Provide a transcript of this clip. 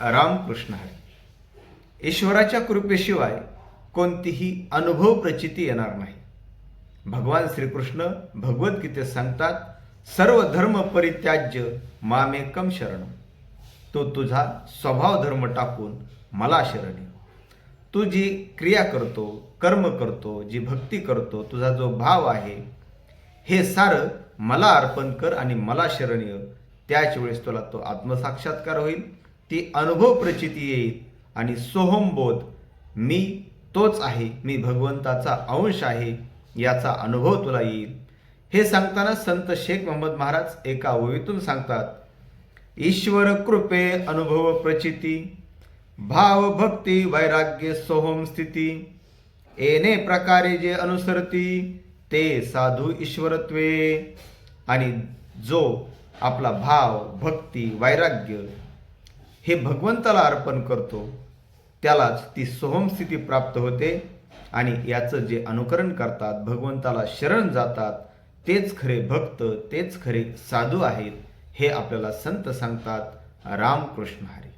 रामकृष्ण हरी. ईश्वराच्या कृपेशिवाय कोणतीही अनुभव प्रचिती येणार नाही. भगवान श्रीकृष्ण भगवद्गीतेत सांगतात, सर्व धर्म परित्याज्य मामेकम शरण. तो तुझा स्वभाव धर्म टाकून मला शरण ये. तू जी क्रिया करतो, कर्म करतो, जी भक्ती करतो, तुझा जो भाव आहे, हे सारं मला अर्पण कर आणि मला शरण ये. त्याच वेळेस तुला तो आत्मसाक्षात्कार होईल, ती अनुभव प्रचिती येईल आणि सोहमबोध, मी तोच आहे, मी भगवंताचा अंश आहे, याचा अनुभव तुला येईल. हे सांगताना संत शेख मोहम्मद महाराज एका ओवीतून सांगतात, ईश्वर कृपे अनुभव प्रचिती, भाव भक्ती वैराग्य सोहम स्थिती, येणे प्रकारे जे अनुसरती, ते साधू ईश्वरत्वे. आणि जो आपला भाव भक्ती वैराग्य हे भगवंताला अर्पण करतो, त्यालाच ती सोहम स्थिती प्राप्त होते. आणि याचं जे अनुकरण करतात, भगवंताला शरण जातात, तेच खरे भक्त, तेच खरे साधू आहेत, हे आपल्याला संत सांगतात. रामकृष्ण हरी.